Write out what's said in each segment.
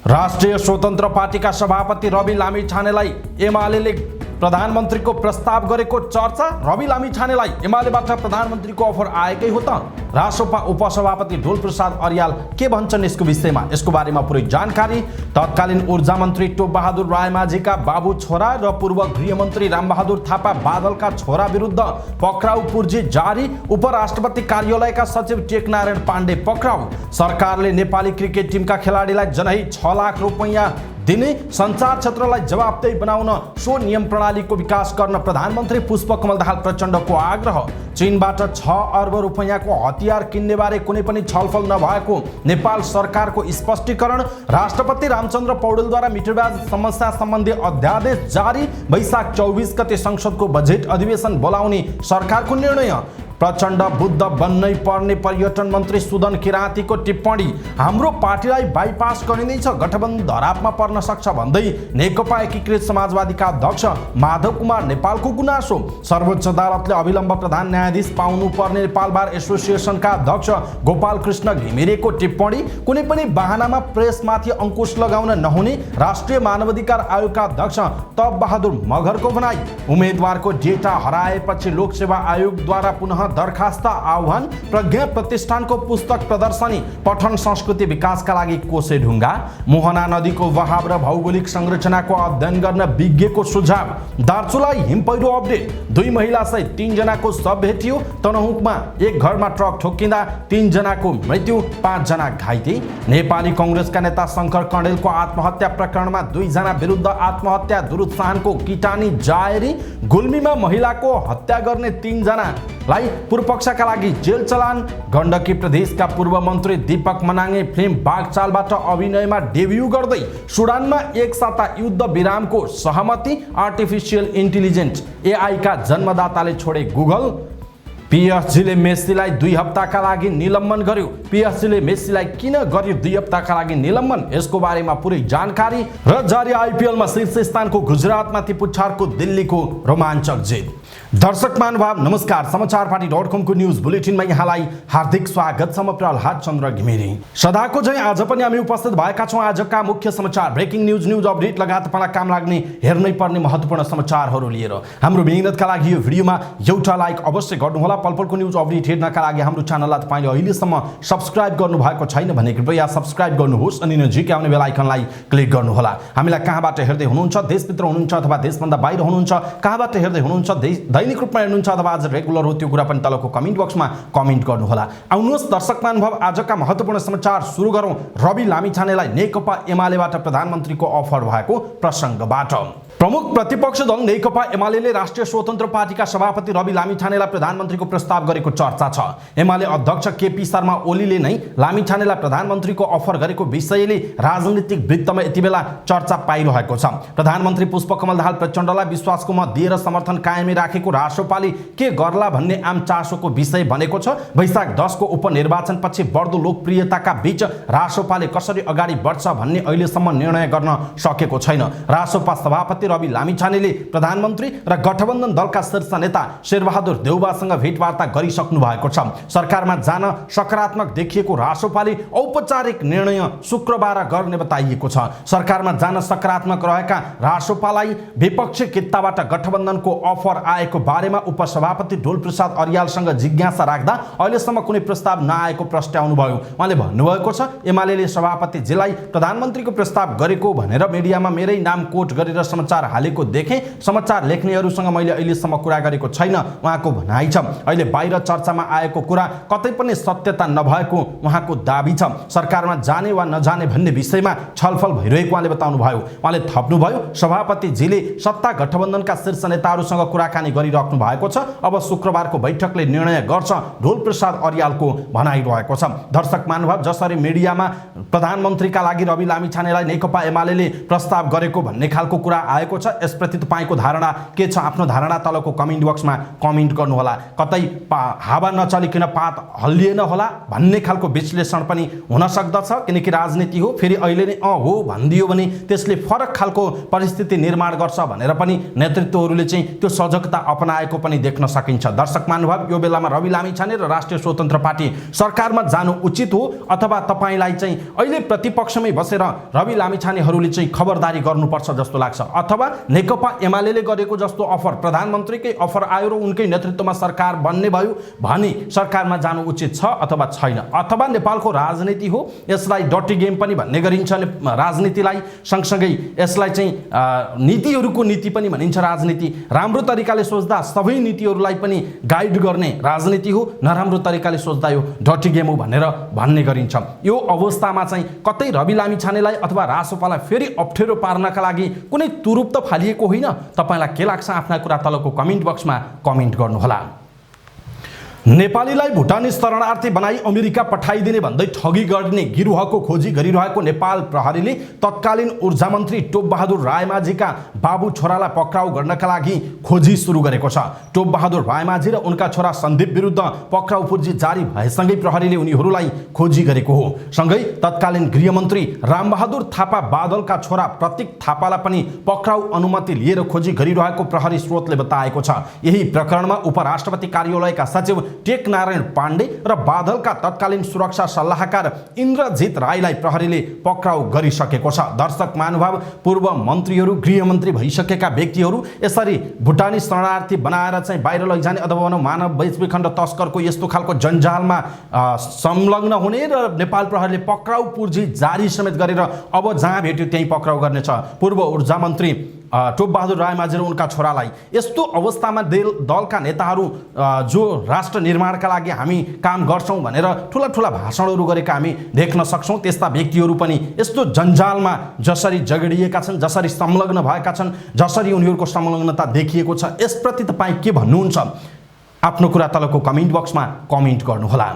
राष्ट्रिय स्वतन्त्र पार्टीका सभापति रवि लामिछानेलाई एमालेले प्रधानमन्त्रीको प्रस्ताव गरेको चर्चा। रवि लामिछानेलाई एमालेबाट प्रधानमन्त्रीको अफर आएकै हो त। रासोपा उपसभापति ढोल प्रसाद अर्याल के भन्छन् यसको विषयमा, यसको बारेमा पुरै जानकारी। तत्कालीन ऊर्जा मन्त्री टोप बहादुर रायमाझीका बाबु छोरा र पूर्व गृहमन्त्री रामबहादुर थापा बादलका छोरा विरुद्ध पक्राउ पूर्जी जारी। उपराष्ट्रपति कार्यालयका सचिव टेकनारायण पाण्डे पक्राउ। सरकारले नेपाली क्रिकेट टिमका खेलाडीलाई जनही 6 लाख रुपैयाँ दिने। सञ्चार क्षेत्रलाई जवाबदेही बनाउन सो नियम प्रणालीको विकास गर्न प्रधानमन्त्री पुष्पकमल दाहाल प्रचण्डको आग्रह। चीनबाट 6 अर्ब रुपैयाँको हतियार किन्ने बारे कुनै पनि छलफल नभएको नेपाल सरकारको स्पष्टीकरण। राष्ट्रपति रामचन्द्र पौडेलद्वारा मिटरब्याज समस्या सम्बन्धी अध्यादेश जारी। वैशाख 24 गते संसदको बजेट अधिवेशन बोलाउने सरकारको निर्णय। प्रचण्ड बुद्ध बन्नै पर्ने पर्यटन मन्त्री सुदन किराँतीको टिप्पणी। हाम्रो पार्टीलाई बाइपास गरिँदैछ, गठबन्धन धरापमा पर्न सक्छ भन्दै नेकपा एकीकृत समाजवादीका अध्यक्ष माधव कुमार नेपालको गुनासो। सर्वोच्च अदालतले अविलम्ब प्रधान न्यायाधीश पाउनुपर्ने नेपाल बार एसोसिएसनका अध्यक्ष गोपाल कृष्ण घिमिरेको टिप्पणी। कुनै पनि बहानामा प्रेसमाथि अंकुश लगाउन नहुने राष्ट्रिय मानवाधिकार आयोगका अध्यक्ष तप बहादुर मगरको भनाई। उम्मेदवारको डेटा हराएपछि लोकसेवा आयोगद्वारा पुनः दरखास्त आह्वान। प्रज्ञा प्रतिष्ठानको पुस्तक प्रदर्शनी। पठन संस्कृति विकासका लागि कोसे ढुङ्गा। मोहना नदीको बहाव र भौगोलिक संरचनाको अध्ययन गर्न विज्ञको सुझाव। दार्चुलाई हिमपैह्रो अपडेट। 2 महिला सहित 3 जनाको शव भेटियो। तनहुकमा एक घरमा ट्रक ठोक्किँदा 3 जनाको मृत्यु, 5 जना घाइते। नेपाली कांग्रेसका नेता शंकर कणेलको आत्महत्या प्रकरणमा 2 जना विरुद्ध आत्महत्या दुरुत्साहनको किटानी जारी। गुल्मीमा महिलाको हत्या गर्ने 3 जनालाई पूर्वपक्षका लागि जेल चलान। गण्डकी प्रदेशका पूर्व मन्त्री दीपक मनाङे फिल्म बाघचालबाट अभिनयमा डेब्यू गर्दै सुडानमा 1 साता युद्ध विरामको सहमति। आर्टिफिसियल इन्टेलिजेन्स एआई का जन्मदाताले छोडे गुगल। पीएसजीले मेस्सीलाई 2 हप्ताका लागि निलम्बन गर्यो। पीएसजीले मेस्सीलाई किन गर्यो 2 हप्ताका लागि निलम्बन, यसको बारेमा पुरै जानकारी। र जारी आइपीएलमा शीर्ष स्थानको गुजरातमाथि पुच्छारको दिल्लीको रोमाञ्चक जित। दर्शक महानुभाव नमस्कार, समाचारपाटी.com को न्यूज बुलेटिनमा यहाँलाई हार्दिक स्वागत छ। म प्रहलाद चन्द्र घिमिरे। सदाको झैं आज पनि हामी उपस्थित भएका छौं आजका मुख्य समाचार, ब्रेकिङ न्यूज अपडेट लगायत तपाईलाई काम लाग्ने हेर्नै पर्ने महत्त्वपूर्ण समाचारहरू लिएर। हाम्रो मेहनतका लागि यो भिडियोमा एउटा लाइक अवश्य गर्नुहोला। पलपलको न्यूज अपडेट हेर्नका लागि हाम्रो च्यानललाई तपाईले अहिलेसम्म सब्स्क्राइब गर्नुभएको छैन भने कृपया सब्स्क्राइब गर्नुहोस् अनि नजिकै आउने बेल आइकनलाई क्लिक गर्नुहोला। हामीलाई कहाँबाट हेर्दै हुनुहुन्छ, देशभित्र हुनुहुन्छ अथवा देशभन्दा बाहिर हुनुहुन्छ, कहाँबाट हेर्दै हुनुहुन्छ, दैनिक रूपमा हेर्नुहुन्छ अथवा आज रेगुलर हो, त्यो कुरा पनि तलको कमेन्ट बक्समा कमेन्ट गर्नुहोला। आउनुहोस् दर्शक महानुभाव, आजका महत्त्वपूर्ण समाचार सुरु गरौँ रवि लामिछानेलाई नेकपा एमालेबाट प्रधानमन्त्रीको अफर भएको प्रसङ्गबाट। प्रमुख प्रतिपक्ष दल नेकपा एमालेले राष्ट्रिय स्वतन्त्र पार्टीका सभापति रवि लामिछानेलाई प्रधानमन्त्रीको प्रस्ताव गरेको चर्चा छ। एमाले अध्यक्ष केपी शर्मा ओलीले नै लामिछानेलाई प्रधानमन्त्रीको अफर गरेको विषयले राजनीतिक वृत्तमा यति बेला चर्चा पाइरहेको छ। प्रधानमन्त्री पुष्पकमल दाहाल प्रचण्डलाई विश्वासको मत दिएर समर्थन कायमै राखेको रासोपाले के गर्ला भन्ने आम चासोको विषय बनेको छ। वैशाख 10 को उपनिर्वाचनपछि बढ्दो लोकप्रियताका बीच रासोपाले कसरी अगाडि बढ्छ भन्ने अहिलेसम्म निर्णय गर्न सकेको छैन। रासोपा सभापति रवि लामिछानेले प्रधानमन्त्री र गठबन्धन दलका शीर्ष नेता शेरबहादुर देउवासँग भेटवार्ता गरिसक्नु भएको छ। सरकारमा जान सकारात्मक देखिएको रासोपाले औपचारिक निर्णय शुक्रबार गर्ने बताइएको छ। सरकारमा जान सकारात्मक रहेका रासोपालाई विपक्षी कित्ताबाट गठबन्धनको अफर आएको बारेमा उपसभापति ढोल प्रसाद अर्यालसँग जिज्ञासा राख्दा अहिलेसम्म कुनै प्रस्ताव नआएको प्रस्ट्याउनुभयो। उहाँले भन्नुभएको छ, एमालेले सभापतिजीलाई प्रधानमन्त्रीको प्रस्ताव गरेको भनेर मिडियामा मेरै नाम कोट गरेर समाचार हालेको देखे। समाचार लेख्नेहरूसँग मैले अहिलेसम्म कुरा गरेको छैन, उहाँको भनाइ छ। अहिले बाहिर चर्चामा आएको कुरा कतै पनि सत्यता नभएको उहाँको दाबी छ। सरकारमा जाने वा नजाने भन्ने विषयमा छलफल भइरहेको उहाँले बताउनुभयो। उहाँले थप्नुभयो, सभापतिजीले सत्ता गठबन्धनका शीर्ष नेताहरूसँग कुराकानी गरिराख्नु भएको छ। अब शुक्रबारको बैठकले निर्णय गर्छ, ढोल प्रसाद अर्यालको भनाइरहेको छ। दर्शक महानुभाव, जसरी मिडियामा प्रधानमन्त्रीका लागि रवि लामिछानेलाई नेकपा एमालेले प्रस्ताव गरेको भन्ने खालको कुरा आएको छ, यसप्रति तपाईको धारणा के छ? आफ्नो धारणा तलको कमेन्ट बक्समा कमेन्ट गर्नुहोला। कतै हावा नचलिकन पात हल्लिएन होला भन्ने खालको विश्लेषण पनि हुन सक्दछ, किनकि राजनीति हो। फेरि अहिले नै हो भनिदियो भने त्यसले फरक खालको परिस्थिति निर्माण गर्छ भनेर पनि नेतृत्वहरूले चाहिँ त्यो सजगता अपनाएको पनि देख्न सकिन्छ। दर्शक महानुभाव, यो बेलामा रवि लामिछाने र राष्ट्रिय स्वतन्त्र पार्टी सरकारमा जानु उचित हो अथवा तपाईलाई चाहिँ अहिले प्रतिपक्षमै बसेर रवि लामिछानेहरूले चाहिँ खबरदारी गर्नुपर्छ जस्तो लाग्छ, अथवा नेकपा एमाले गरेको जस्तो अफर प्रधानमन्त्रीकै अफर आयो र उनकै नेतृत्वमा सरकार बन्ने भयो भने सरकारमा जानु उचित छ अथवा छैन, अथवा नेपालको राजनीति हो यसलाई डटी गेम पनि भन्ने गरिन्छ राजनीतिलाई, सँगसँगै यसलाई चाहिँ नीतिहरूको नीति पनि भनिन्छ। राजनीति राम्रो तरिकाले सोच्दा सबै नीतिहरूलाई पनि गाइड गर्ने राजनीति हो, नराम्रो तरिकाले सोच्दा यो डटी गेम हो भनेर भन्ने गरिन्छ। यो अवस्थामा चाहिँ कतै रवि लामिछानेलाई अथवा रासोपालाई फेरि अप्ठ्यारो पार्नका लागि कुनै तुरुप त फालिएको होइन। तपाईलाई के लाग्छ? आफ्ना कुरा तलको कमेन्ट बक्समा कमेन्ट गर्नुहोला। नेपालीलाई भुटानी शरणार्थी बनाई अमेरिका पठाइदिने भन्दै ठगी गर्ने गिरोहको खोजी गरिरहेको नेपाल प्रहरीले तत्कालीन ऊर्जा मन्त्री टोपबहादुर रायमाझीका बाबु छोरालाई पक्राउ गर्नका लागि खोजी सुरु गरेको छ। टोपबहादुर रायमाझी र उनका छोरा सन्दीप विरुद्ध पक्राउ पूर्जी जारी भएसँगै प्रहरीले उनीहरूलाई खोजी गरेको हो। सँगै तत्कालीन गृहमन्त्री रामबहादुर थापा बादलका छोरा प्रतीक थापालाई पनि पक्राउ अनुमति लिएर खोजी गरिरहेको प्रहरी स्रोतले बताएको छ। यही प्रकरणमा उपराष्ट्रपति कार्यालयका सचिव टेक नारायण पाण्डे र बादलका तत्कालीन सुरक्षा सल्लाहकार इन्द्रजित राईलाई प्रहरीले पक्राउ गरिसकेको छ। दर्शक महानुभाव, पूर्व मन्त्रीहरू गृहमन्त्री भइसकेका व्यक्तिहरू यसरी भुटानी शरणार्थी बनाएर चाहिँ बाहिर लैजाने अथवा मानव बेचबिखण्ड तस्करको यस्तो खालको जन्जालमा संलग्न हुने र नेपाल प्रहरीले पक्राउ पूर्जी जारी समेत गरेर अब जहाँ भेट्यो त्यही पक्राउ गर्नेछ पूर्व ऊर्जा मन्त्री टोपबहादुर रायमाझी र उनका छोरालाई। यस्तो अवस्थामा दलका नेताहरू जो राष्ट्र निर्माणका लागि हामी काम गर्छौं भनेर ठूला ठूला भाषणहरू गरेका हामी देख्न सक्छौं, त्यस्ता व्यक्तिहरू पनि यस्तो जन्जालमा जसरी जगडिएका छन्, जसरी संलग्न भएका छन्, जसरी उनीहरूको संलग्नता देखिएको छ, यसप्रति तपाईँ के भन्नुहुन्छ? आफ्नो कुरा तलको कमेन्ट बक्समा कमेन्ट गर्नुहोला।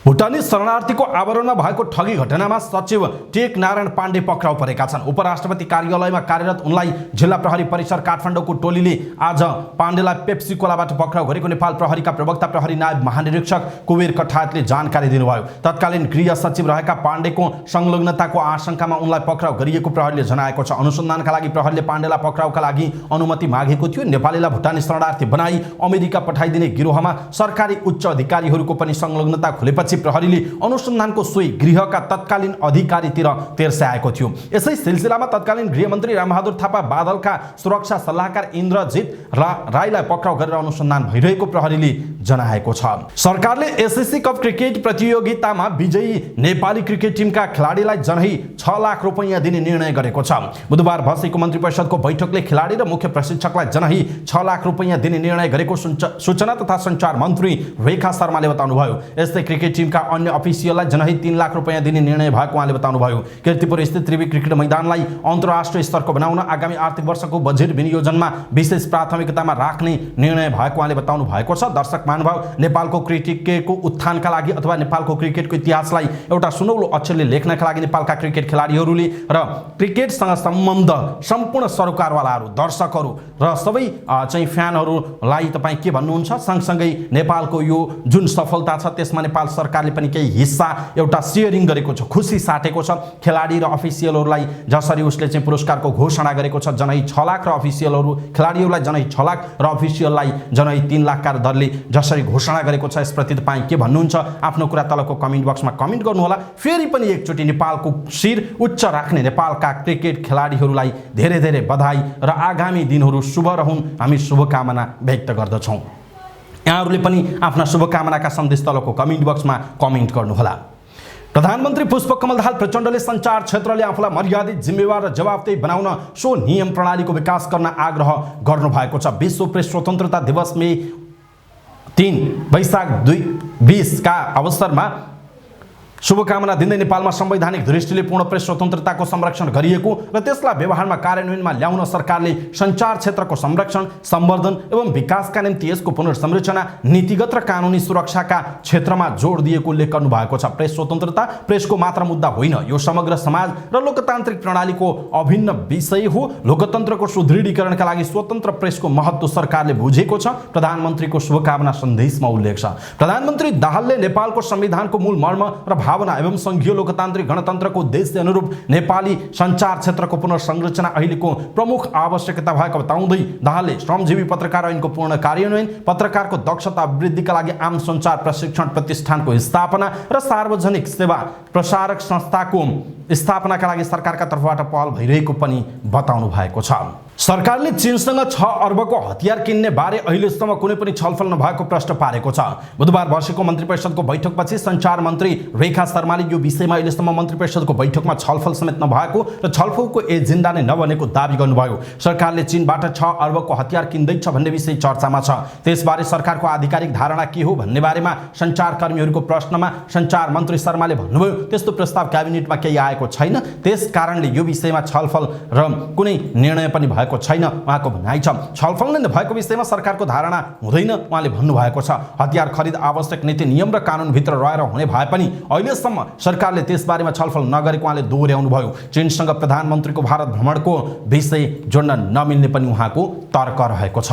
भुटानी शरणार्थीको आवरणमा भएको ठगी घटनामा सचिव टेक नारायण पाण्डे पक्राउ परेका छन्। उपराष्ट्रपति कार्यालयमा कार्यरत उनलाई जिल्ला प्रहरी परिसर काठमाडौँको टोलीले आज पाण्डेलाई पेप्सी कोलाबाट पक्राउ गरेको नेपाल प्रहरीका प्रवक्ता प्रहरी नायब महानिरीक्षक कुबेर कठायतले जानकारी दिनुभयो। तत्कालीन गृह सचिव रहेका पाण्डेको संलग्नताको आशंकामा उनलाई पक्राउ गरिएको प्रहरीले जनाएको छ। अनुसन्धानका लागि प्रहरीले पाण्डेलाई पक्राउका लागि अनुमति मागेको थियो। नेपालीलाई भुटानी शरणार्थी बनाई अमेरिका पठाइदिने गिरोहमा सरकारी उच्च अधिकारीहरूको पनि संलग्नता खुलेपछि प्रहरीले अनुसन्धानको सोही गृहका तत्कालीन अधिकारीतिर तेर्स्याएको थियो। यसै सिलसिलामा तत्कालीन गृहमन्त्री रामबहादुर थापा बादलका सुरक्षा सल्लाहकार इन्द्रजित राईलाई पक्राउ गरेर अनुसन्धान भइरहेको प्रहरीले जनाएको छ। सरकारले एसएससी कप क्रिकेट प्रतियोगितामा विजयी नेपाली क्रिकेट टिमका खेलाडीलाई जनै 6 लाख रुपैयाँ दिने निर्णय गरेको छ। बुधबार बसेको मन्त्री परिषदको बैठकले खेलाडी र मुख्य प्रशिक्षकलाई जनै 6 लाख रुपैयाँ दिने निर्णय गरेको सूचना तथा सञ्चार मन्त्री रेखा शर्माले बताउनुभयो। यस्तै क्रिकेट टिमका अन्य अफिसियललाई जनै 3 लाख रुपैयाँ दिने निर्णय भएको उहाँले बताउनुभयो। कीर्तिपुर स्थित त्रिवी क्रिकेट मैदानलाई अन्तर्राष्ट्रिय स्तरको बनाउन आगामी आर्थिक वर्षको बजेट विनियोजनमा विशेष प्राथमिकतामा राख्ने निर्णय भएको उहाँले बताउनु भएको छ। दर्शक महानुभाव, नेपालको क्रिकेटको उत्थानका लागि अथवा नेपालको क्रिकेटको इतिहासलाई एउटा सुनौलो अक्षरले लेख्नका लागि नेपालका क्रिकेट खेलाडीहरूले र क्रिकेटसँग सम्बन्ध सम्पूर्ण सरोकारवालाहरू, दर्शकहरू र सबै चाहिँ फ्यानहरूलाई तपाईँ के भन्नुहुन्छ? सँगसँगै नेपालको यो जुन सफलता छ त्यसमा नेपाल सरकारले पनि केही हिस्सा एउटा सेयरिङ गरेको छ, खुसी साटेको छ। खेलाडी र अफिसियलहरूलाई जसरी उसले चाहिँ पुरस्कारको घोषणा गरेको छ, जनै 6 लाख र अफिसियलहरू खेलाडीहरूलाई जनै 6 लाख र अफिसियललाई जनै 3 लाखका दरले जसरी घोषणा गरेको छ, यसप्रति तपाईँ के भन्नुहुन्छ? आफ्नो कुरा तलको कमेन्ट बक्समा कमेन्ट गर्नुहोला। फेरि पनि एकचोटि नेपालको शिर उच्च राख्ने नेपालका क्रिकेट खेलाडीहरूलाई धेरै धेरै बधाई र आगामी दिनहरू शुभ रहून्, हामी शुभकामना व्यक्त गर्दछौँ। यहाँहरूले पनि आफ्ना शुभकामनाका सन्देश तलको कमेन्ट बक्समा कमेन्ट गर्नुहोला। प्रधानमन्त्री पुष्पकमल दाहाल प्रचण्डले सञ्चार क्षेत्रले आफूलाई मर्यादित, जिम्मेवार र जवाफदेही बनाउन सो नियम प्रणालीको विकास गर्न आग्रह गर्नुभएको छ। विश्व प्रेस स्वतन्त्रता दिवस मे 3 वैशाख 2020 का अवसरमा शुभकामना दिँदै नेपालमा संवैधानिक दृष्टिले पूर्ण प्रेस स्वतन्त्रताको संरक्षण गरिएको र त्यसलाई व्यवहारमा कार्यान्वयनमा ल्याउन सरकारले सञ्चार क्षेत्रको संरक्षण, सम्वर्धन एवं विकासका निम्ति यसको पुनर्संरचना, नीतिगत र कानुनी सुरक्षाका क्षेत्रमा जोड दिएको उल्लेख गर्नुभएको छ। प्रेस स्वतन्त्रता प्रेसको मात्र मुद्दा होइन, यो समग्र समाज र लोकतान्त्रिक प्रणालीको अभिन्न विषय हो। लोकतन्त्रको सुदृढीकरणका लागि स्वतन्त्र प्रेसको महत्त्व सरकारले बुझेको छ। प्रधानमन्त्रीको शुभकामना सन्देशमा उल्लेख छ। प्रधानमन्त्री दाहालले नेपालको संविधानको मूल मर्म र भावना एवं संघीय लोकतान्त्रिक गणतन्त्रको उद्देश्य अनुरूप नेपाली सञ्चार क्षेत्रको पुनर्संरचना अहिलेको प्रमुख आवश्यकता भएको बताउँदै दाहालले श्रमजीवी पत्रकार ऐनको पूर्ण कार्यान्वयन, पत्रकारको दक्षता वृद्धिका लागि आम सञ्चार प्रशिक्षण प्रतिष्ठानको स्थापना र सार्वजनिक सेवा प्रसारक संस्थाको स्थापनाका लागि सरकारका तर्फबाट पहल भइरहेको पनि बताउनु भएको छ। सरकारले चीनसँग 6 अर्बको हतियार किन्ने बारे अहिलेसम्म कुनै पनि छलफल नभएको प्रश्न पारेको छ। बुधबार बसेको मन्त्री परिषदको बैठकपछि सञ्चार मन्त्री रेखा शर्माले यो विषयमा अहिलेसम्म मन्त्री परिषदको बैठकमा छलफल समेत नभएको र छलफलको एजेन्डा नै नबनेको दाबी गर्नुभयो। सरकारले चीनबाट 6 अर्बको हतियार किन्दैछ भन्ने विषय चर्चामा छ। त्यसबारे सरकारको आधिकारिक धारणा के हो भन्ने बारेमा सञ्चारकर्मीहरूको प्रश्नमा सञ्चार मन्त्री शर्माले भन्नुभयो त्यस्तो प्रस्ताव क्याबिनेटमा केही आएको छैन, त्यस कारणले यो विषयमा छलफल र कुनै निर्णय पनि भएको छैन उहाँको भनाइ छ। छलफल नै नभएको विषयमा सरकारको धारणा हुँदैन उहाँले भन्नुभएको छ। हतियार खरिद आवश्यक नीति नियम र कानुनभित्र रहेर हुने भए पनि अहिलेसम्म सरकारले त्यसबारेमा छलफल नगरेको उहाँले दोहोर्याउनु भयो। चीनसँग प्रधानमन्त्रीको भारत भ्रमणको विषय जोड्न नमिल्ने पनि उहाँको तर्क रहेको छ।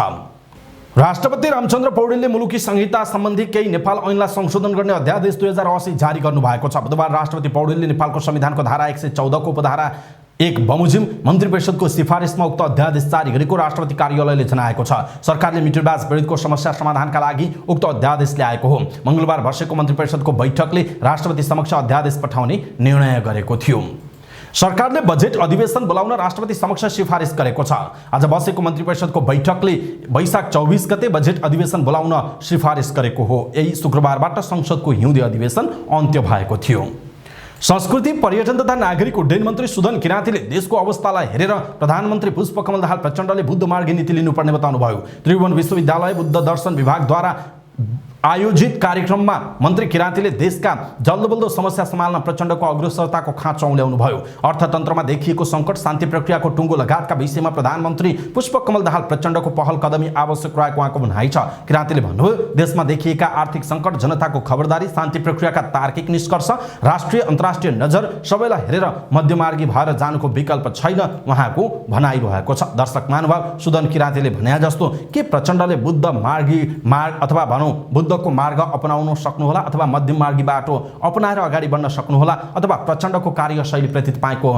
राष्ट्रपति रामचन्द्र पौडेलले मुलुकी संहिता सम्बन्धी केही नेपाल ऐनलाई संशोधन गर्ने अध्यादेश 2080 जारी गर्नुभएको छ। बुधबार राष्ट्रपति पौडेलले नेपालको संविधानको धारा 114 को उपधारा 1 बमोजिम मन्त्री परिषदको सिफारिसमा उक्त अध्यादेश जारी गरेको राष्ट्रपति कार्यालयले जनाएको छ। सरकारले मिटरबाज विरुद्धको समस्या समाधानका लागि उक्त अध्यादेश ल्याएको हो। मंगलबार बसेको मन्त्री परिषदको बैठकले राष्ट्रपति समक्ष अध्यादेश पठाउने निर्णय गरेको थियो। सरकारले बजेट अधिवेशन बोलाउन राष्ट्रपति समक्ष सिफारिस गरेको छ। आज बसेको मन्त्री परिषदको बैठकले वैशाख 24 गते बजेट अधिवेशन बोलाउन सिफारिस गरेको हो। यही शुक्रबारबाट संसदको हिउँदे अधिवेशन अन्त्य भएको थियो। संस्कृति, पर्यटन तथा नागरिक उड्डयन मन्त्री सुदन किराँतीले देशको अवस्थालाई हेरेर प्रधानमन्त्री पुष्पकमल दाहाल प्रचण्डले बुद्ध मार्गी नीति लिनुपर्ने बताउनुभयो। त्रिभुवन विश्वविद्यालय बुद्ध दर्शन विभागद्वारा आयोजित कार्यक्रममा मन्त्री किराँतीले देशका जल्दोबल्दो समस्या सम्हाल्न प्रचण्डको अग्रसरताको खाँचो औल्याउनु भयो। अर्थतन्त्रमा देखिएको सङ्कट, शान्ति प्रक्रियाको टुङ्गो लगायतका विषयमा प्रधानमन्त्री पुष्पकमल दाहाल प्रचण्डको पहल कदमी आवश्यक रहेको उहाँको भनाइ छ। किराँतीले भन्नुभयो देशमा देखिएका आर्थिक सङ्कट, जनताको खबरदारी, शान्ति प्रक्रियाका तार्किक निष्कर्ष, राष्ट्रिय अन्तर्राष्ट्रिय नजर सबैलाई हेरेर मध्यमार्गी भएर जानुको विकल्प छैन उहाँको भनाइ रहेको छ। दर्शक महानुभाव, सुदन किराँतीले भने जस्तो के प्रचण्डले बुद्ध मार्ग अथवा भनौँ बुद्धको मार्ग अपनाउन सक्नुहोला अथवा मध्यम मार्गी बाटो अपनाएर अगाडि बढ्न सक्नुहोला अथवा प्रचण्डको कार्यशैलीप्रति तपाईँको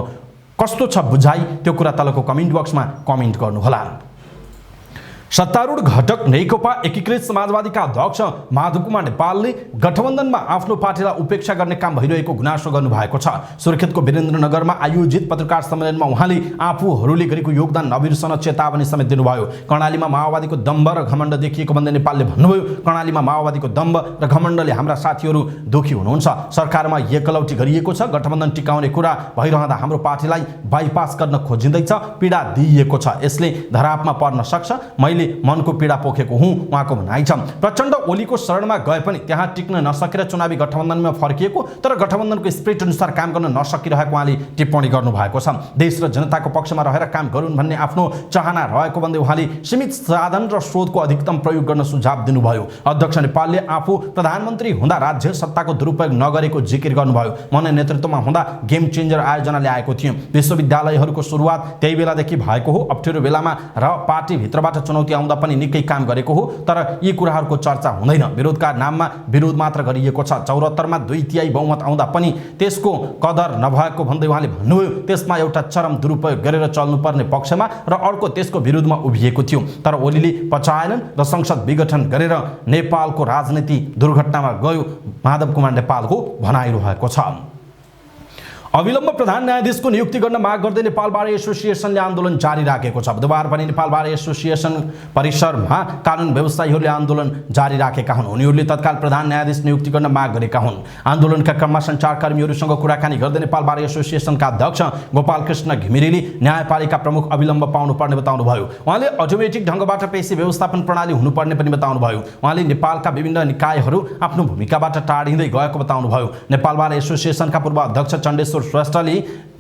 कस्तो छ बुझाइ, त्यो कुरा तलको कमेन्ट बक्समा कमेन्ट गर्नुहोला। सत्तारूढ घटक नेकपा एकीकृत समाजवादीका अध्यक्ष माधव कुमार नेपालले गठबन्धनमा आफ्नो पार्टीलाई उपेक्षा गर्ने काम भइरहेको गुनासो गर्नुभएको छ। सुर्खेतको वीरेन्द्रनगरमा आयोजित पत्रकार सम्मेलनमा उहाँले आफूहरूले गरेको योगदान नबिर्सन चेतावनी समेत दिनुभयो। कर्णालीमा माओवादीको दम्भ र घमण्ड देखिएको भन्दै नेपालले भन्नुभयो कर्णालीमा माओवादीको दम्भ र घमण्डले हाम्रा साथीहरू दुखी हुनुहुन्छ। सरकारमा एकलौटी गरिएको छ, गठबन्धन टिकाउने कुरा भइरहँदा हाम्रो पार्टीलाई बाइपास गर्न खोजिँदैछ, पीडा दिइएको छ, यसले धरापमा पर्न सक्छ, मैले मनको पीडा पोखेको हुँ उहाँको भनाइ छ। प्रचण्ड ओलीको शरणमा गए पनि त्यहाँ टिक्न नसकेर चुनावी गठबन्धनमा फर्किएको तर गठबन्धनको स्पिरिट अनुसार काम गर्न नसकिरहेको उहाँले टिप्पणी गर्नुभएको छ। देश र जनताको पक्षमा रहेर काम गरून् भन्ने आफ्नो चाहना रहेको भन्दै उहाँले सीमित साधन र स्रोतको अधिकतम प्रयोग गर्न सुझाव दिनुभयो। अध्यक्ष नेपालले आफू प्रधानमन्त्री हुँदा राज्य सत्ताको दुरुपयोग नगरेको जिकिर गर्नुभयो। मन नेतृत्वमा हुँदा गेम चेन्जर आयोजना ल्याएको थियो। विश्वविद्यालयहरूको सुरुवात त्यही बेलादेखि भएको हो। अप्ठ्यारो बेलामा र पार्टीभित्रबाट चुनौती आउँदा पनि निकै काम गरेको हो तर यी कुराहरूको चर्चा हुँदैन। विरोधका नाममा विरोध मात्र गरिएको छ। 74 मा 2/3 बहुमत आउँदा पनि त्यसको कदर नभएको भन्दै उहाँले भन्नुभयो त्यसमा एउटा चरम दुरुपयोग गरेर चल्नुपर्ने पक्षमा र अर्को त्यसको विरुद्धमा उभिएको थियो। तर ओलीले पचाएनन् र संसद विघटन गरेर नेपालको राजनीति दुर्घटनामा गयो माधव कुमार नेपालको भनाइरहेको छ। अविलम्ब प्रधान न्यायाधीशको नियुक्ति गर्न माग गर्दै नेपाल बार एसोसिएसनले आन्दोलन जारी राखेको छ। बुधबार पनि नेपाल बार एसोसिएसन परिसरमा कानुन व्यवसायीहरूले आन्दोलन जारी राखेका हुन्। उनीहरूले तत्काल प्रधान न्यायाधीश नियुक्ति गर्न माग गरेका हुन्। आन्दोलनका क्रममा सञ्चारकर्मीहरूसँग कुराकानी गर्दै नेपाल बार एसोसिएसनका अध्यक्ष गोपाल कृष्ण घिमिरेले न्यायपालिका प्रमुख अविलम्ब पाउनुपर्ने बताउनुभयो। उहाँले अटोमेटिक ढङ्गबाट पेशी व्यवस्थापन प्रणाली हुनुपर्ने पनि बताउनुभयो। उहाँले नेपालका विभिन्न निकायहरू आफ्नो भूमिकाबाट टाढिँदै गएको बताउनुभयो। नेपाल बार एसोसिएसनका पूर्व अध्यक्ष चण्डेश्वर श्रेष्ठले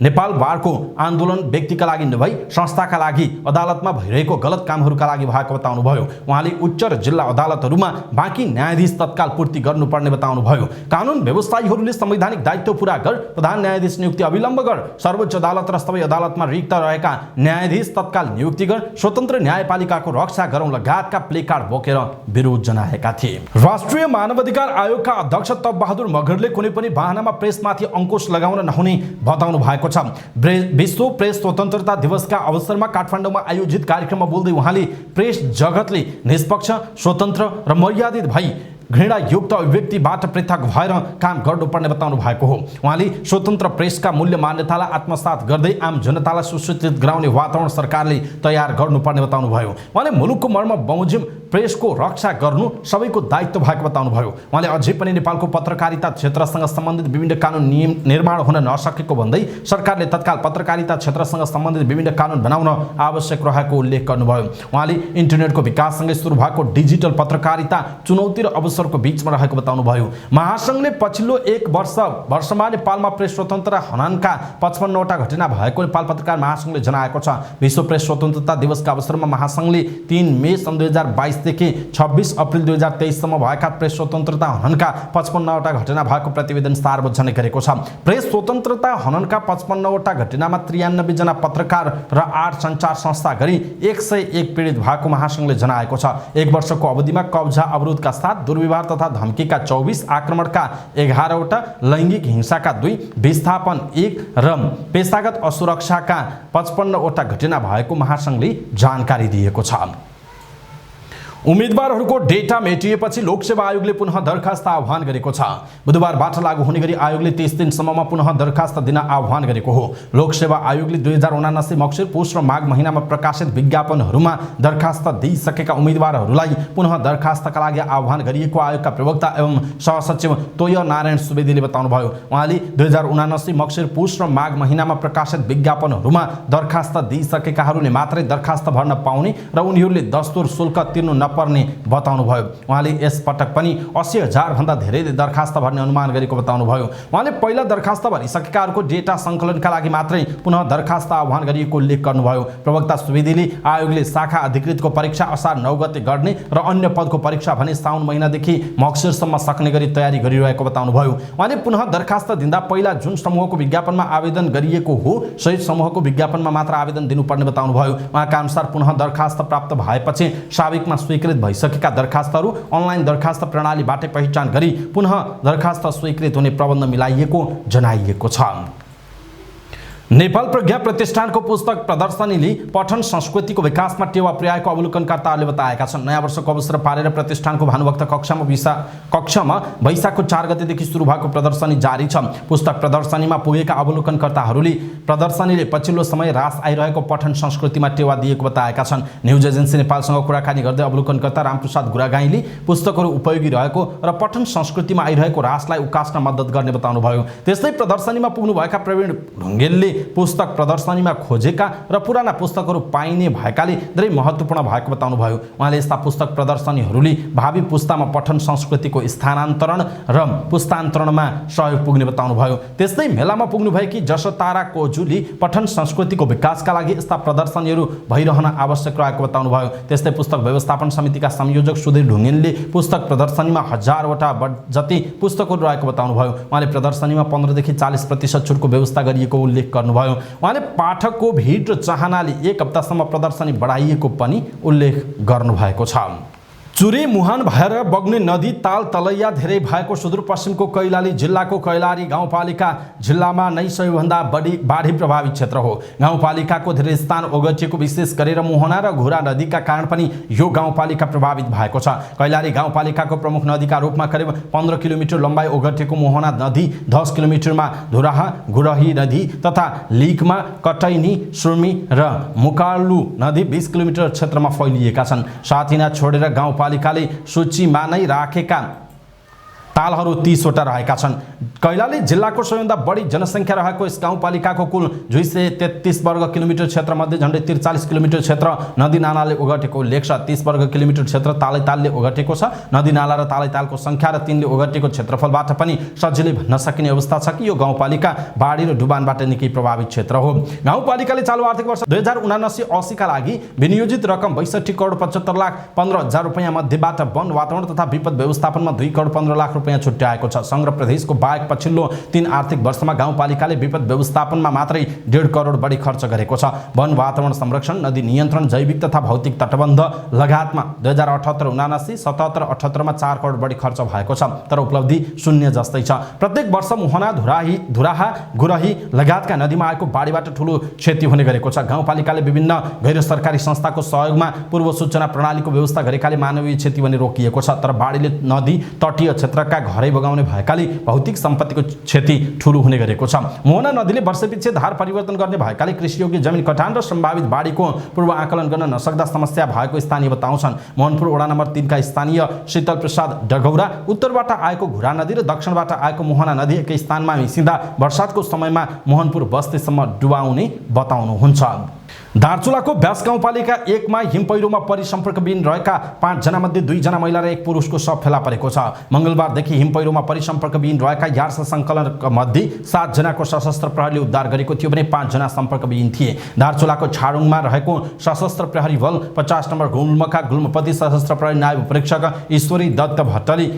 नेपाल बारको आन्दोलन व्यक्तिका लागि नभई संस्थाका लागि अदालतमा भइरहेको गलत कामहरूका लागि भएको बताउनुभयो। उहाँले उच्च र जिल्ला अदालतहरूमा बाँकी न्यायाधीश तत्काल पूर्ति गर्नुपर्ने बताउनुभयो। कानुन व्यवस्थायीहरूले संवैधानिक दायित्व पूरा गर, प्रधान न्यायाधीश नियुक्ति अविलम्ब गर, सर्वोच्च अदालत र सबै अदालतमा रिक्त रहेका न्यायाधीश तत्काल नियुक्ति गर, स्वतन्त्र न्यायपालिकाको रक्षा गरौँ लगायतका प्लेकार्ड बोकेर विरोध जनाएका थिए। राष्ट्रिय मानवाधिकार आयोगका अध्यक्ष तप बहादुर मगरले कुनै पनि बहानामा प्रेसमाथि अंकुश लगाउन नहुने बताउनु भएको छ। विश्व प्रेस स्वतन्त्रता दिवसका अवसरमा काठमाडौँमा आयोजित कार्यक्रममा बोल्दै उहाँले प्रेस जगतले निष्पक्ष, स्वतन्त्र र मर्यादित भई घृणायुक्त अभिव्यक्तिबाट पृथक भएर काम गर्नुपर्ने बताउनु भएको हो। उहाँले स्वतन्त्र प्रेसका मूल्य मान्यतालाई आत्मसात गर्दै आम जनतालाई सुसूचित गराउने वातावरण सरकारले तयार गर्नुपर्ने बताउनुभयो। उहाँले मुलुकको मर्म बमोजिम प्रेसको रक्षा गर्नु सबैको दायित्व भएको बताउनुभयो। उहाँले अझै पनि नेपालको पत्रकारिता क्षेत्रसँग सम्बन्धित विभिन्न कानुन नियम निर्माण हुन नसकेको भन्दै सरकारले तत्काल पत्रकारिता क्षेत्रसँग सम्बन्धित विभिन्न कानुन बनाउन आवश्यक रहेको उल्लेख गर्नुभयो। उहाँले इन्टरनेटको विकाससँगै सुरु भएको डिजिटल पत्रकारिता चुनौती र अवसरको बीचमा रहेको बताउनुभयो। महासंघले पछिल्लो एक वर्षमा नेपालमा प्रेस स्वतन्त्रता हननका 55वटा घटना भएको नेपाल पत्रकार महासंघले जनाएको छ। विश्व प्रेस स्वतन्त्रता दिवसका अवसरमा महासंघले 3 मे 2022 देखि 26 अप्रिल 2023 सम्म भएका प्रेस स्वतन्त्रता हननका 55वटा घटना भएको प्रतिवेदन सार्वजनिक गरेको छ। प्रेस स्वतन्त्रता हननका 55वटा घटनामा 93 जना पत्रकार र 8 सञ्चार संस्था गरी 101 पीडित भएको महासंघले जनाएको छ। एक वर्षको अवधिमा कब्जा अवरोधका साथ दुर्व्यवहार तथा धम्कीका 24, आक्रमणका 11वटा, लैंगिक हिंसाका 2, विस्थापन 1 र पेशागत असुरक्षाका 55वटा घटना भएको महासंघले जानकारी दिएको छ। उम्मेदवारहरूको डेटा मेटिएपछि लोकसेवा आयोगले पुनः दरखास्त आह्वान गरेको छ। बुधबारबाट लागू हुने गरी आयोगले 30 दिनसम्ममा पुनः दरखास्त दिन आह्वान गरेको हो। लोकसेवा आयोगले 2079 मक्सिर, पुष र माघ महिनामा प्रकाशित विज्ञापनहरूमा दरखास्त दिइसकेका उम्मेदवारहरूलाई पुनः दरखास्तका लागि आह्वान गरिएको आयोगका प्रवक्ता एवं सहसचिव तोय नारायण सुवेदीले बताउनुभयो। उहाँले 2079 मक्सिर, पुष र माघ महिनामा प्रकाशित विज्ञापनहरूमा दरखास्त दिइसकेकाहरूले मात्रै दरखास्त भर्न पाउने र उनीहरूले दस्तुर शुल्क तिर्नु पर्ने बताउनुभयो। उहाँले यस पटक पनि 80,000 भन्दा धेरैले दरखास्त भर्ने अनुमान गरेको बताउनुभयो। उहाँले पहिला दरखास्त भरिसकेकाहरूको डेटा सङ्कलनका लागि मात्रै पुनः दरखास्त आह्वान गरिएको उल्लेख गर्नुभयो। प्रवक्ता सुवेदीले आयोगले शाखा अधिकृतको परीक्षा असार 9 गते गर्ने र अन्य पदको परीक्षा भने साउन महिनादेखि मक्सिरसम्म सक्ने गरी तयारी गरिरहेको बताउनुभयो। उहाँले पुनः दरखास्त दिँदा पहिला जुन समूहको विज्ञापनमा आवेदन गरिएको हो सही समूहको विज्ञापनमा मात्र आवेदन दिनुपर्ने बताउनुभयो। उहाँका अनुसार पुनः दरखास्त प्राप्त भएपछि साविकमा स्वीकृत भइसकेका दरखास्तहरू अनलाइन दरखास्त प्रणालीबाट पहिचान गरी पुनः दरखास्त स्वीकृत हुने प्रबन्ध मिलाइएको जनाइएको छ। नेपाल प्रज्ञा प्रतिष्ठानको पुस्तक प्रदर्शनीले पठन संस्कृतिको विकासमा टेवा पुर्याएको अवलोकनकर्ताहरूले बताएका छन्। नयाँ वर्षको अवसर पारेर प्रतिष्ठानको भानुभक्त कक्षमा वैशाखको 4 गतेदेखि सुरु भएको प्रदर्शनी जारी छ। पुस्तक प्रदर्शनीमा पुगेका अवलोकनकर्ताहरूले प्रदर्शनीले पछिल्लो समय ह्रास आइरहेको पठन संस्कृतिमा टेवा दिएको बताएका छन्। न्युज एजेन्सी नेपालसँग कुराकानी गर्दै अवलोकनकर्ता रामप्रसाद गुरागाईले पुस्तकहरू उपयोगी रहेको र पठन संस्कृतिमा आइरहेको ह्रासलाई उकास्न मद्दत गर्ने बताउनुभयो। त्यस्तै प्रदर्शनीमा पुग्नुभएका प्रवीण ढुङ्गेलले पुस्तक प्रदर्शनीमा खोजेका र पुराना पुस्तकहरू पाइने भएकाले धेरै महत्त्वपूर्ण भएको बताउनुभयो। उहाँले यस्ता पुस्तक प्रदर्शनीहरूले भावी पुस्तामा पठन संस्कृतिको स्थानान्तरण र पुस्तान्तरणमा सहयोग पुग्ने बताउनुभयो। त्यस्तै मेलामा पुग्नुभएकी जसतारा कोजुली पठन संस्कृतिको विकासका लागि यस्ता प्रदर्शनीहरू भइरहन आवश्यक रहेको बताउनुभयो। त्यस्तै पुस्तक व्यवस्थापन समितिका संयोजक सुधीर ढुङ्गेलले पुस्तक प्रदर्शनीमा 1000वटा जति पुस्तकहरू रहेको बताउनुभयो। उहाँले प्रदर्शनीमा 15 देखि 40% छुटको व्यवस्था गरिएको उल्लेख गर्नुभयो। उहाँले पाठकको भिड र चाहनाले 1 हप्तासम्म प्रदर्शनी बढाइएको पनि उल्लेख गर्नुभएको छ। चुरे मुहान भएर बग्ने नदी ताल तलैया धेरै भएको सुदूरपश्चिमको कैलाली जिल्लाको कैलाली गाउँपालिका जिल्लामा नै सबैभन्दा बढी बाढी प्रभावित क्षेत्र हो। गाउँपालिकाको धेरै स्थान ओगटिएको, विशेष गरेर मुहाना र घुरा नदीका कारण पनि यो गाउँपालिका प्रभावित भएको छ। कैलाली गाउँपालिकाको प्रमुख नदीका रूपमा करिब 15 किलोमिटर लम्बाइ ओगटेको मुहाना नदी 10 किलोमिटरमा धुराहा गुरही नदी तथा लिकमा कटैनी, सुर्मी र मुकालु नदी 20 किलोमिटर क्षेत्रमा फैलिएका छन्। साथ ही छोडेर गाउँपालिकाले सूचीमा नै राखेका तालहरू 30 वटा रहेका छन्। कैलाली जिल्लाको सबैभन्दा बढी जनसङ्ख्या रहेको यस गाउँपालिकाको कुल 233 वर्ग किलोमिटर क्षेत्रमध्ये झन्डै 43 किलोमिटर क्षेत्र नदी नालाले ओगटेको उल्लेख छ। 30 वर्ग किलोमिटर क्षेत्र तालैतालले ओगटेको छ। नदी नाला र तालैतालको संख्या र तिनले ओगटेको क्षेत्रफलबाट पनि सजिलै भन्न सकिने अवस्था छ कि यो गाउँपालिका बाढी र डुबानबाट निकै प्रभावित क्षेत्र हो। गाउँपालिकाले चालु आर्थिक वर्ष 2079-80 का लागि विनियोजित रकम 62 करोड 75 लाख 15 हजार रुपैयाँ मध्येबाट वन वातावरण तथा विपद व्यवस्थापनमा 2 करोड 15 लाख रुपैयाँ छुट्याएको छ। संघ र प्रदेशको बाहेक पछिल्लो 3 आर्थिक वर्षमा गाउँपालिकाले विपद व्यवस्थापनमा मात्रै 1.5 करोड बढी खर्च गरेको छ। वन वातावरण संरक्षण, नदी नियन्त्रण, जैविक तथा भौतिक तटबन्ध लगायतमा 2078-79, 77-78 मा 4 करोड बढी खर्च भएको छ। तर उपलब्धि शून्य जस्तै छ। प्रत्येक वर्ष मुहना, धुराहा, गुरही लगायतका नदीमा आएको बाढीबाट ठूलो क्षति हुने गरेको छ। गाउँपालिकाले विभिन्न गैर सरकारी संस्थाको सहयोगमा पूर्व सूचना प्रणालीको व्यवस्था गरेकाले मानवीय क्षति भने रोकिएको छ। तर बाढीले नदी तटीय क्षेत्रका घरै बगाउने भएकाले भौतिक सम्पत्तिको क्षति ठूलो हुने गरेको छ। मोहना नदीले वर्षपछि धार परिवर्तन गर्ने भएकाले कृषियोग्य जमिन कटान र सम्भावित बाढीको पूर्व आकलन गर्न नसक्दा समस्या भएको स्थानीय बताउँछन्। मोहनपुर वडा नम्बर 3 का स्थानीय शीतल प्रसाद डगौरा उत्तरबाट आएको घुरा नदी र दक्षिणबाट आएको मोहना नदी एकै स्थानमा मिसिँदा वर्षातको समयमा मोहनपुर बस्तीसम्म डुबाउने बताउनुहुन्छ। दार्चुलाको व्यास गाउँपालिका 1 मा हिमपैह्रोमा परिसम्पर्कविहीन रहेका 5 जना मध्ये 2 जना महिला र 1 पुरुषको शव फेला परेको छ। मंगलबारदेखि हिमपैह्रोमा परिसम्पर्कविहीन रहेका यार्स संकलन मध्ये 7 जनाको सशस्त्र प्रहरीले उद्धार गरेको थियो भने 5 जना सम्पर्कविहीन थिए। दार्चुलाको छाडुङमा रहेको सशस्त्र प्रहरी बल 50 नम्बर गुल्मका गुल्मपति सशस्त्र प्रहरी नायब परीक्षक ईश्वरी दत्त भट्टले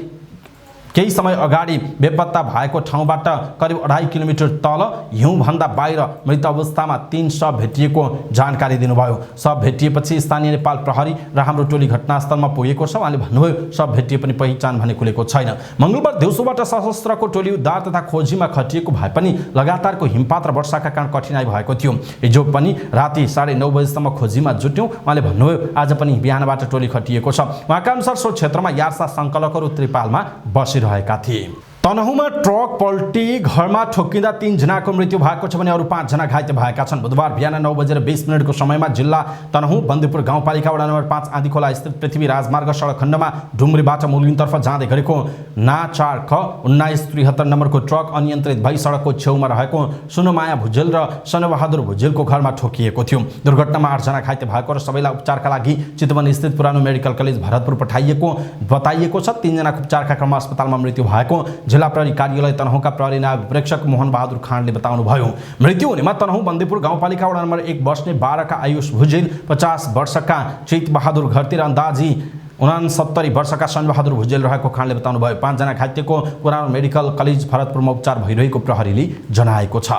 केही समय अगाडि बेपत्ता भएको ठाउँबाट करिब 2.5 किलोमिटर तल हिउँभन्दा बाहिर मृत अवस्थामा 3 शव भेटिएको जानकारी दिनुभयो। शव भेटिएपछि स्थानीय नेपाल प्रहरी र हाम्रो टोली घटनास्थलमा पुगेको छ। उहाँले भन्नुभयो शव भेटिए पनि पहिचान भने खुलेको छैन। मंगलबार दिउँसोबाट सशस्त्रको टोली उद्धार तथा खोजीमा खटिएको भए पनि लगातारको हिमपात र वर्षाका कारण कठिनाई भएको थियो। हिजो पनि राति 9:30 बजेसम्म खोजीमा जुट्यौं। उहाँले भन्नुभयो आज पनि बिहानबाट टोली खटिएको छ। उहाँका अनुसार सो क्षेत्रमा यार्सा संकलकहरू त्रिपालमा बसिरहेका थिए। तनहुमा ट्रक पल्टी घरमा ठोकिँदा 3 जनाको मृत्यु भएको छ भने अरु 5 जना घाइते भएका छन्। बुधबार बिहान 9:20 को समयमा जिल्ला तनहु बन्दीपुर गाउँपालिका वडा नम्बर 5 आँधीखोला स्थित पृथ्वी राजमार्ग सडक खण्डमा डुम्रीबाट मुलुङतर्फ जाँदै गरेको ना 4 ख 1973 नम्बरको ट्रक अनियन्त्रित भई सडकको छेउमा रहेको सुनमाया भुजेल र सनबहादुर भुजेलको घरमा ठोकिएको थियो। दुर्घटनामा 8 जना घाइते भएको र सबैलाई उपचारका लागि चितवन स्थित पुरानो मेडिकल कलेज भरतपुर पठाइएको बताइएको छ। 3 जनाको उपचारका क्रममा अस्पतालमा मृत्यु भएको जिल्ला प्रहरी कार्यालय तनहुका प्रहरी नायब प्रेक्षक मोहन बहादुर खाँडले बताउनुभयो। मृत्यु हुनेमा तनहु बन्दीपुर गाउँपालिका वडा नम्बर 1 बस्ने 12 का आयुष भुजेल, 50 वर्षका चित बहादुर घरती र अन्दाजी 69 वर्षका सनबहादुर भुजेल रहेको खाँडले बताउनुभयो। 5 जना घाइतेको पुरानो मेडिकल कलेज भरतपुरमा उपचार भइरहेको प्रहरीले जनाएको छ।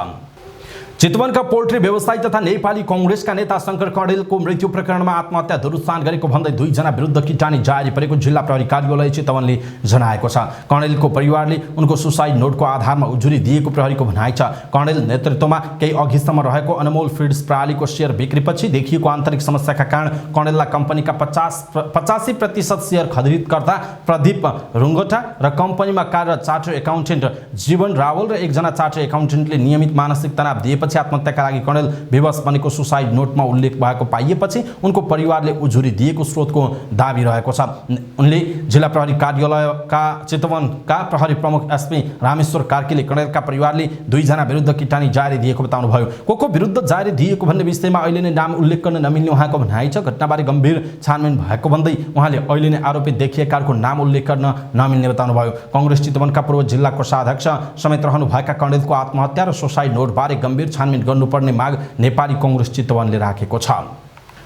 चितवनका पोल्ट्री व्यवसायी तथा नेपाली कांग्रेसका नेता शंकर कणेलको मृत्यु प्रकरणमा आत्महत्या दुरुत्साहन गरेको भन्दै 2 जना विरुद्ध किटानी जारी परेको जिल्ला प्रहरी कार्यालय चितवनले जनाएको छ। कणेलको परिवारले उनको सुसाइड नोटको आधारमा उजुरी दिएको प्रहरीको भनाइ छ। कणेल नेतृत्वमा केही अघिसम्म रहेको अनमोल फिड्स प्रणालीको शेयर बिक्रीपछि देखिएको आन्तरिक समस्याका कारण कणेललाई कम्पनीका 85% शेयर खरिदकर्ता प्रदीप रुङ्गोटा र कम्पनीमा कार्यरत चार्टर एकाउन्टेन्ट जीवन रावल र 1 जना चार्टर एकाउन्टेन्टले नियमित मानसिक तनाव दिएपछि आत्महत्याका लागि कणेल विवश बनेको सुसाइड नोटमा उल्लेख भएको पाइएपछि उनको परिवारले उजुरी दिएको स्रोतको दाबी रहेको छ। उनले जिल्ला प्रहरी कार्यालयका चितवनका प्रहरी प्रमुख एसपी रामेश्वर कार्कीले कणेलका परिवारले 2 जना विरुद्ध किटानी जारी दिएको बताउनुभयो। को विरुद्ध जारी दिएको भन्ने विषयमा अहिले नै नाम उल्लेख गर्न नमिल्ने उहाँको भनाइ छ। घटनाबारे गम्भीर छानबिन भएको भन्दै उहाँले अहिले नै आरोपित देखिएकाहरूको नाम उल्लेख गर्न नमिल्ने बताउनुभयो। कांग्रेस चितवनका पूर्व जिल्ला कोषाध्यक्ष समेत रहनुभएका कणेलको आत्महत्या र सुसाइड नोटबारे गम्भीर छानबिन गर्नुपर्ने माग नेपाली कांग्रेस चितवनले राखेको छ।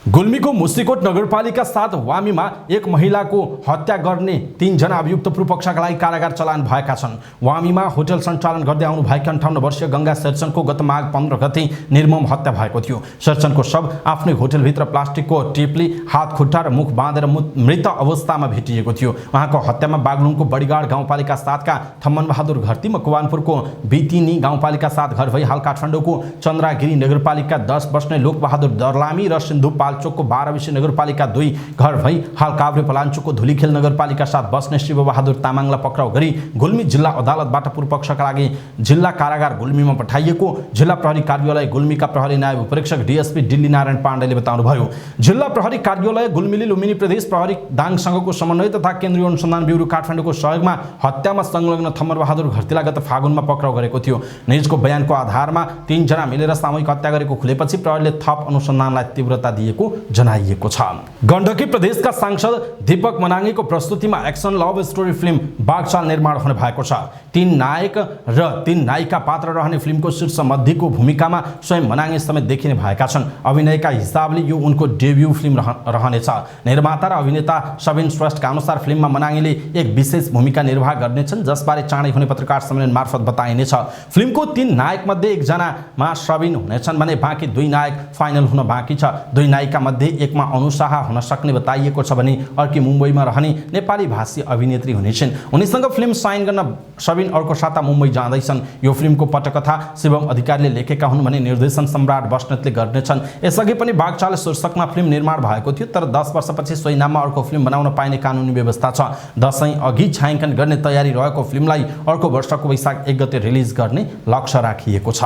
गुल्मीको मुस्तिकोट नगरपालिका 7 वामीमा एक महिलाको हत्या गर्ने 3 जना अभियुक्त पूर्वपक्षका लागि कारागार चलान भएका छन्। वामीमा होटल सञ्चालन गर्दै आउनु भएकी 58 वर्षीय गंगा शेरचनको गत माघ 15 गते निर्मम हत्या भएको थियो। शेरचनको शव आफ्नै होटलभित्र प्लास्टिकको टेपले हात खुट्टा र मुख बाँधेर मृत अवस्थामा भेटिएको थियो। उहाँको हत्यामा बागलुङको बडीगाड गाउँपालिका 7 का थम्मन बहादुर घरती, मकवानपुरको बितिनी गाउँपालिका 7 घर भई हाल काठमाडौँको चन्द्रागिरी नगरपालिका 10 बस्ने लोकबहादुर दर्लामी र सिन्धुपाल्चोक तालचोकको 12 विषय नगरपालिका 2 घर भई हाल काभ्रे पलाञ्चोकको धुलीखेल नगरपालिका 7 बस्ने श्री बहादुर तामाङलाई पक्राउ गरी गुल्मी जिल्ला अदालतबाट पूर्वपक्षका लागि जिल्ला कारागार गुल्मीमा पठाइएको जिल्ला प्रहरी कार्यालय गुल्मीका प्रहरी नायब उपरीक्षक डीएसपी दिल्ली नारायण पाण्डेले बताउनुभयो। जिल्ला प्रहरी कार्यालय गुल्मीले लुम्बिनी प्रदेश प्रहरी दाङसँगको समन्वय तथा केन्द्रीय अनुसन्धान ब्युरो काठमाडौँको सहयोगमा हत्यामा संलग्न थम्मर बहादुर घरतीलाई गत फागुनमा पक्राउ गरेको थियो। निजको बयानको आधारमा 3 जना मिलेर सामूहिक हत्या गरेको खुलेपछि प्रहरीले थप अनुसन्धानलाई तीव्रता दिएको जनाइएको छ। गण्डकी प्रदेशका सांसद दीपक मनाङीको प्रस्तुतिमा एक्सन लभ स्टोरी फिल्म बागचाल निर्माण हुने भएको छ। 3 नायक र 3 नायिका पात्र रहने फिल्मको शीर्ष मध्यको भूमिकामा स्वयं मनाङी समेत देखिने भएका छन्। अभिनयका हिसाबले यो उनको डेब्यू फिल्म रहनेछ। निर्माता र अभिनेता सबिन श्रेष्ठका अनुसार फिल्ममा मनाङीले एक विशेष भूमिका निर्वाह गर्नेछन्, जसबारे चाँडै हुने पत्रकार सम्मेलन मार्फत बताइनेछ। फिल्मको 3 नायक मध्ये 1 जनामा सबिन हुनेछन् भने बाँकी 2 नायक फाइनल हुन बाँकी छ। 2 नायिका मध्ये एकमा अनुसाहा हुन सक्ने बताइएको छ भने अर्की मुम्बईमा रहने नेपाली भाषी अभिनेत्री हुनेछन्। उनीसँग फिल्म साइन गर्न सबिन अर्को साता मुम्बई जाँदैछन्। यो फिल्मको पटकथा शिवम अधिकारीले लेखेका हुन् भने निर्देशन सम्राट बस्नेतले गर्नेछन्। यसअघि पनि बागचाल शीर्षकमा फिल्म निर्माण भएको थियो, तर 10 वर्षपछि सोही नाममा अर्को फिल्म बनाउन पाइने कानुनी व्यवस्था छ। दशैं अघि छायाङ्कन गर्ने तयारी रहेको फिल्मलाई अर्को वर्षको वैशाख 1 गते रिलिज गर्ने लक्ष्य राखिएको छ।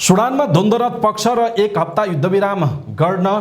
सुडानमा द्वन्द्वरत पक्ष र 1 हप्ता युद्धविराम गर्न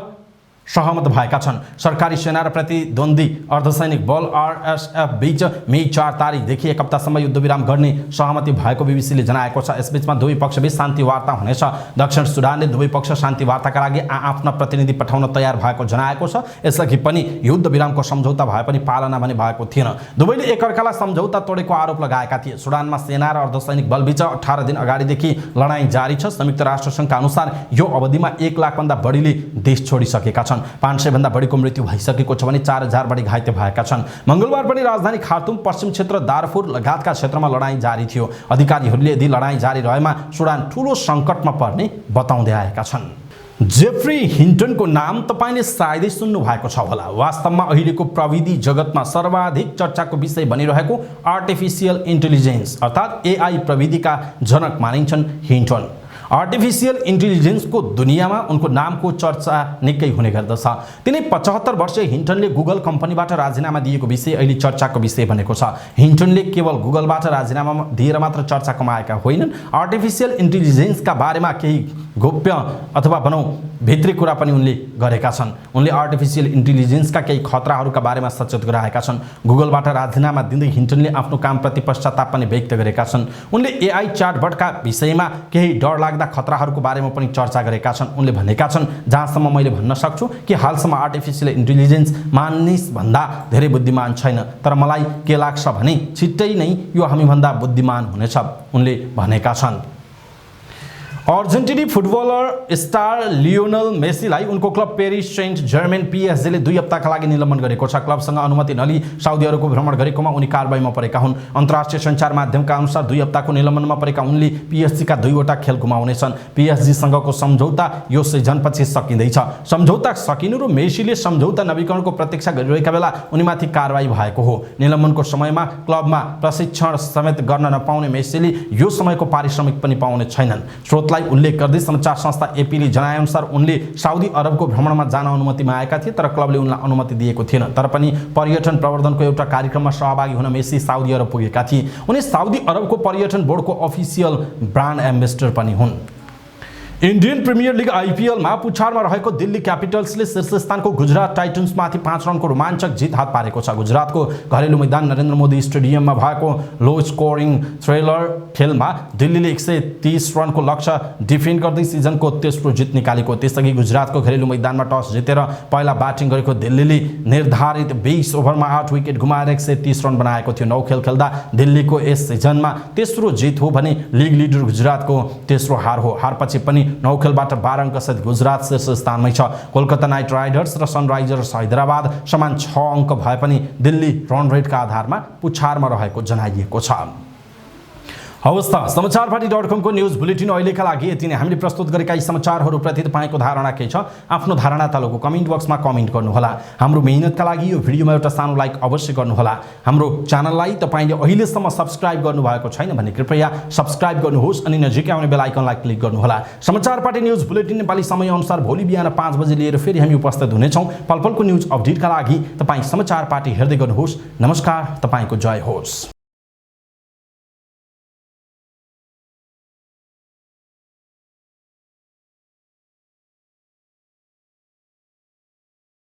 सहमत भएका छन्। सरकारी सेना र प्रतिद्वन्दी अर्धसैनिक बल आरएसएफ बीच मे 4 तारिखदेखि 1 हप्तासम्म युद्धविराम गर्ने सहमति भएको बीबीसीले जनाएको छ। यसबीचमा दुवै पक्षबीच शान्ति वार्ता हुनेछ। दक्षिण सुडानले दुवै पक्ष शान्ति वार्ताका लागि आफ्ना प्रतिनिधि पठाउन तयार भएको जनाएको छ। यसअघि पनि युद्धविरामको सम्झौता भए पनि पालना भने भएको थिएन। दुवैले एकअर्कालाई सम्झौता तोडेको आरोप लगाएका थिए। सुडानमा सेना र अर्धसैनिक बलबीच 18 दिन अगाडिदेखि लडाईँ जारी छ। संयुक्त राष्ट्रसङ्घका अनुसार यो अवधिमा 1 लाखभन्दा बढीले देश छोडिसकेका छन्। 500 भन्दा बढीको मृत्यु भइसकेको छ भने 4000 बढी घाइते भएका छन्। मंगलबार पनि राजधानी खार्तुम, पश्चिम क्षेत्र दारफुर लगायतका क्षेत्रमा लडाईँ जारी थियो। अधिकारीहरूले यदि लडाईँ जारी रहेमा सुडान ठूलो सङ्कटमा पर्ने बताउँदै आएका छन्। जेफ्री हिन्टनको नाम तपाईले सायदै सुन्नु भएको छ होला। वास्तवमा अहिलेको प्रविधि जगतमा सर्वाधिक चर्चाको विषय बनिरहेको आर्टिफिशियल इन्टेलिजेन्स अर्थात् एआई प्रविधिका जनक मानिन्छन् हिन्टन। आर्टिफिशियल इन्टेलिजेन्सको दुनियाँमा उनको नामको चर्चा निकै हुने गर्दछ। तिनै 75 वर्षीय हिन्टनले गुगल कम्पनीबाट राजीनामा दिएको विषय अहिले चर्चाको विषय बनेको छ। हिन्टनले केवल गुगलबाट राजीनामा दिएर मात्र चर्चा कमाएका होइनन्, आर्टिफिशियल इन्टेलिजेन्सका बारेमा केही गोप्य अथवा भनौँ भित्री कुरा पनि उनले गरेका छन्। उनले आर्टिफिशियल इन्टेलिजेन्सका केही खतराहरूका बारेमा सचेत गराएका छन्। गुगलबाट राजीनामा दिँदै हिन्टनले आफ्नो कामप्रति पश्चाताप पनि व्यक्त गरेका छन्। उनले एआई च्याटबटका विषयमा केही डरलाग्दा खतराहरूको बारेमा पनि चर्चा गरेका छन्। उनले भनेका छन्, जहाँसम्म मैले भन्न सक्छु कि हालसम्म आर्टिफिशियल इन्टेलिजेन्स मानिसभन्दा धेरै बुद्धिमान छैन, तर मलाई के लाग्छ भने छिट्टै नै यो हामीभन्दा बुद्धिमान हुनेछ, उनले भनेका छन्। अर्जेन्टिनी फुटबलर स्टार लियोनल मेसीलाई उनको क्लब पेरिस सेन्ट जर्मेन पीएसजीले 2 हप्ताका लागि निलम्बन गरेको छ। क्लबसँग अनुमति नलिई साउदी अरबको भ्रमण गरेकोमा उनी कारबाहीमा परेका हुन्। अन्तर्राष्ट्रिय सञ्चार माध्यमका अनुसार 2 हप्ताको निलम्बनमा परेका उनले पीएसजीका 2वटा खेल गुमाउनेछन्। पीएसजीसँगको सम्झौता यो सिजनपछि सकिँदैछ। सम्झौता सकिनु र मेसीले सम्झौता नवीकरणको प्रतीक्षा गरिरहेका बेला उनीमाथि कारबाही भएको हो। निलम्बनको समयमा क्लबमा प्रशिक्षण समेत गर्न नपाउने मेसीले यो समयको पारिश्रमिक पनि पाउने छैनन्। स्रोतलाई उल्लेख गर्दै समाचार संस्था एपीले जनाएअनुसार उनले साउदी अरबको भ्रमणमा जान अनुमति मागेका थिए, तर क्लबले उनलाई अनुमति दिएको थिएन। तर पनि पर्यटन प्रवर्धनको एउटा कार्यक्रममा सहभागी हुन मेसी साउदी अरब पुगेका थिए। उनी साउदी अरबको पर्यटन बोर्डको अफिसियल ब्रान्ड एम्बेसडर पनि हुन्। इन्डियन प्रिमियर लिग आइपिएलमा पुछारमा रहेको दिल्ली क्यापिटल्सले शीर्ष स्थानको गुजरात टाइटन्समाथि 5 रनको रोमाञ्चक जित हात पारेको छ। गुजरातको घरेलु मैदान नरेन्द्र मोदी स्टेडियममा भएको लो स्कोरिङ थ्रिलर खेलमा दिल्लीले 130 रनको लक्ष्य डिफेन्ड गर्दै सिजनको तेस्रो जित निकालेको। त्यसअघि गुजरातको घरेलु मैदानमा टस जितेर पहिला ब्याटिङ गरेको दिल्लीले निर्धारित 20 ओभरमा 8 विकेट गुमाएर 130 रन बनाएको थियो। 9 खेल खेल्दा दिल्लीको यस सिजनमा तेस्रो जित हो भने लिग लिडर गुजरातको तेस्रो हार हो। हारपछि पनि 9 खेलबाट 12 अङ्कसहित गुजरात शीर्ष स्थानमै छ। कोलकाता नाइट राइडर्स र सनराइजर्स हैदराबाद समान 6 अङ्क भए पनि दिल्ली रन रेटका आधारमा पुछारमा रहेको जनाइएको छ। हवस् त समाचारपाटी.com को न्यूज बुलेटिन अहिलेका लागि यति नै। हामीले प्रस्तुत गरेका यी समाचारहरूप्रति तपाईको धारणा के छ? आफ्नो धारणा तलको कमेन्ट बक्समा कमेन्ट गर्नुहोला। हाम्रो मेहनतका लागि यो भिडियोमा एउटा सानो लाइक अवश्य गर्नुहोला। हाम्रो च्यानललाई तपाईले अहिलेसम्म सब्स्क्राइब गर्नुभएको छैन भने कृपया सब्स्क्राइब गर्नुहोस् अनि नजिकै आउने बेल आइकनलाई क्लिक गर्नुहोला। समाचारपाटी न्यूज बुलेटिन नेपाली समयअनुसार भोलि बिहान 5 बजे लिएर फेरि हामी उपस्थित हुनेछौँ। पलपलको न्यूज अपडेटका लागि तपाई समाचारपाटी हेर्दै गर्नुहोस्। नमस्कार, तपाईको जय होस्।